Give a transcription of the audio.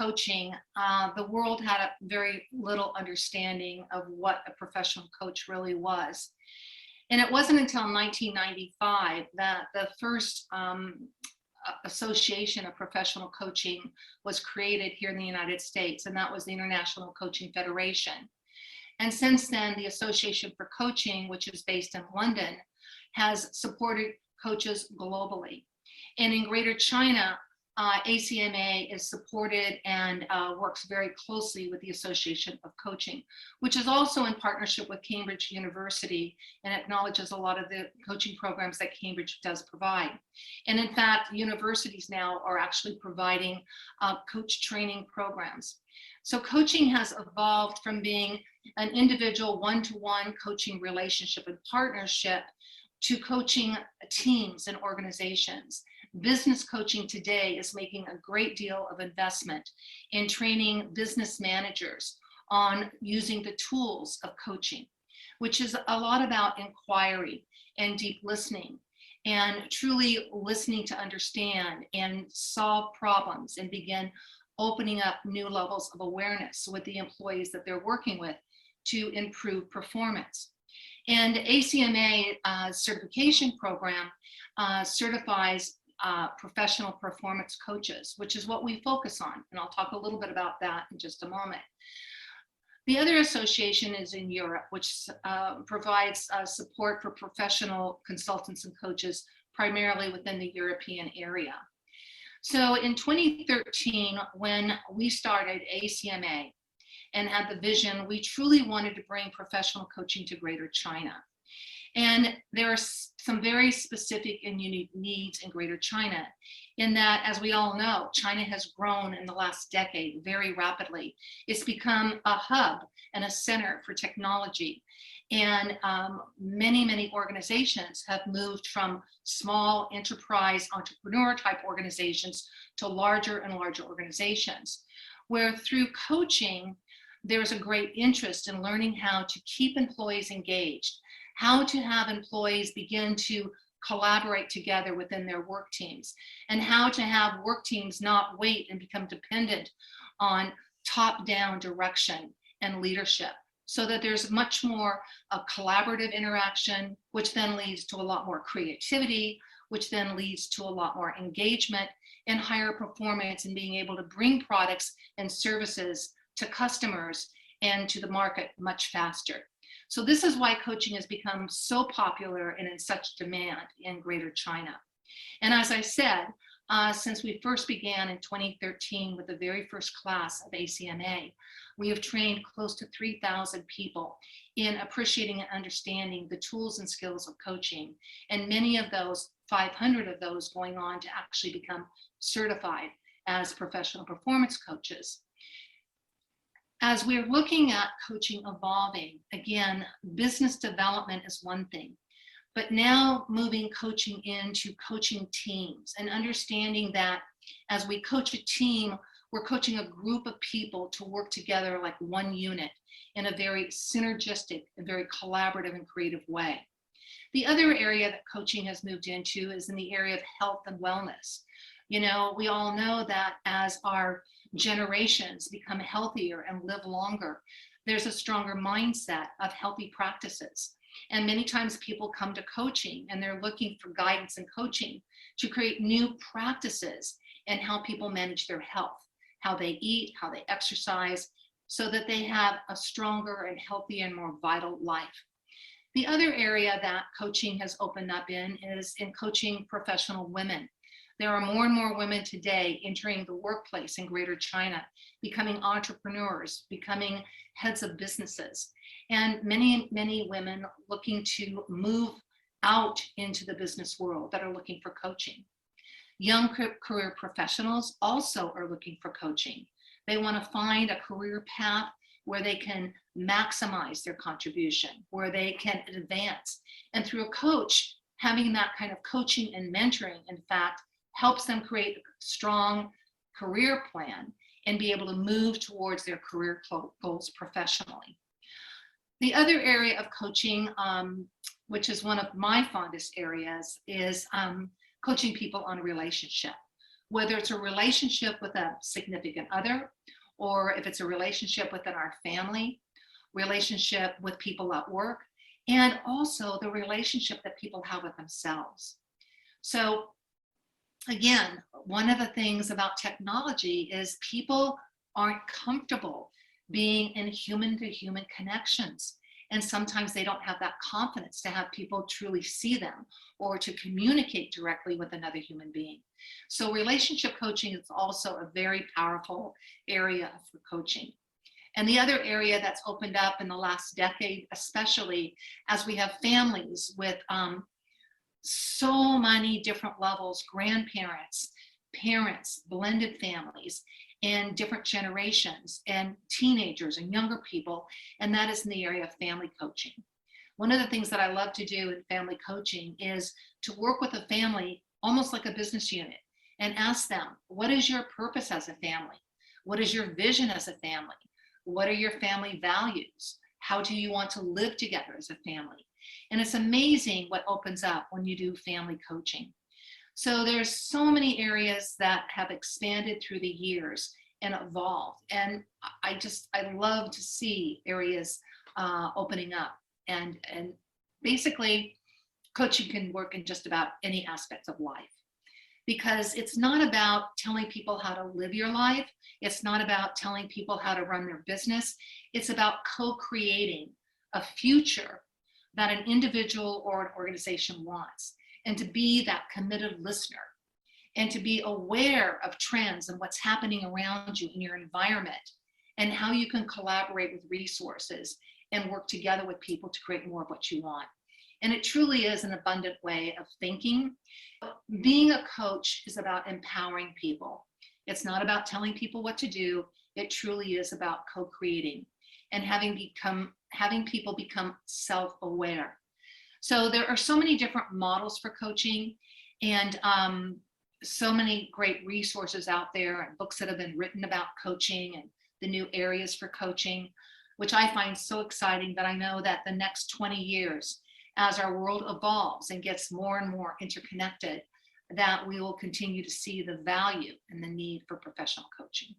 coaching, the world had a very little understanding of what a professional coach really was. And it wasn't until 1995 that the first association of professional coaching was created here in the United States, and that was the International Coaching Federation. And since then, the Association for Coaching, which is based in London, has supported coaches globally. And in Greater China, ACMA is supported and works very closely with the Association of Coaching, which is also in partnership with Cambridge University and acknowledges a lot of the coaching programs that Cambridge does provide. And in fact, universities now are actually providing coach training programs. So coaching has evolved from being an individual one-to-one coaching relationship and partnership to coaching teams and organizations. Business coaching today is making a great deal of investment in training business managers on using the tools of coaching, which is a lot about inquiry and deep listening and truly listening to understand and solve problems and begin opening up new levels of awareness with the employees that they're working with to improve performance. And ACMA certification program certifies professional performance coaches, which is what we focus on. And I'll talk a little bit about that in just a moment. The other association is in Europe, which provides support for professional consultants and coaches, primarily within the European area. So in 2013, when we started ACMA and had the vision, we truly wanted to bring professional coaching to Greater China. And there are some very specific and unique needs in Greater China, in that, as we all know, China has grown in the last decade very rapidly. It's become a hub and a center for technology. And many organizations have moved from small enterprise entrepreneur type organizations to larger and larger organizations, where through coaching, there's a great interest in learning how to keep employees engaged, how to have employees begin to collaborate together within their work teams, and how to have work teams not wait and become dependent on top-down direction and leadership, so that there's much more collaborative interaction, which then leads to a lot more creativity, which then leads to a lot more engagement and higher performance in being able to bring products and services to customers and to the market much faster. So this is why coaching has become so popular and in such demand in Greater China. And as I said, since we first began in 2013 with the very first class of ACMA, we have trained close to 3,000 people in appreciating and understanding the tools and skills of coaching. And many of those, 500 of those, going on to actually become certified as professional performance coaches. As we're looking at coaching evolving, again, business development is one thing, but now moving coaching into coaching teams and understanding that as we coach a team, we're coaching a group of people to work together like one unit in a very synergistic and very collaborative and creative way. The other area that coaching has moved into is in the area of health and wellness. You know, we all know that as our generations become healthier and live longer, there's a stronger mindset of healthy practices. And many times people come to coaching and they're looking for guidance and coaching to create new practices and how people manage their health, how they eat, how they exercise, so that they have a stronger and healthier and more vital life. The other area that coaching has opened up in is in coaching professional women. There are more and more women today entering the workplace in Greater China, becoming entrepreneurs, becoming heads of businesses, and many women looking to move out into the business world that are looking for coaching. Young career professionals also are looking for coaching. They want to find a career path where they can maximize their contribution, where they can advance. And through a coach, having that kind of coaching and mentoring, in fact, helps them create a strong career plan and be able to move towards their career goals professionally. The other area of coaching, which is one of my fondest areas, is coaching people on a relationship. whether it's a relationship with a significant other, or if it's a relationship within our family, relationship with people at work, and also the relationship that people have with themselves. So again, one of the things about technology is people aren't comfortable being in human-to-human connections. And sometimes they don't have that confidence to have people truly see them or to communicate directly with another human being. So relationship coaching is also a very powerful area for coaching. And the other area that's opened up in the last decade, especially as we have families with so many different levels, grandparents, parents, blended families, and different generations, and teenagers and younger people, and that is in the area of family coaching. One of the things that I love to do in family coaching is to work with a family almost like a business unit and ask them, what is your purpose as a family? What is your vision as a family? What are your family values? How do you want to live together as a family? And it's amazing what opens up when you do family coaching. So there's so many areas that have expanded through the years and evolved. And I love to see areas opening up. And basically, coaching can work in just about any aspect of life. Because it's not about telling people how to live your life. It's not about telling people how to run their business. It's about co-creating a future that an individual or an organization wants, and to be that committed listener, and to be aware of trends and what's happening around you in your environment, and how you can collaborate with resources and work together with people to create more of what you want. And it truly is an abundant way of thinking. Being a coach is about empowering people. It's not about telling people what to do. It truly is about co-creating and having people become self-aware. So there are so many different models for coaching, and so many great resources out there and books that have been written about coaching and the new areas for coaching, which I find so exciting that I know that the next 20 years, as our world evolves and gets more and more interconnected, that we will continue to see the value and the need for professional coaching.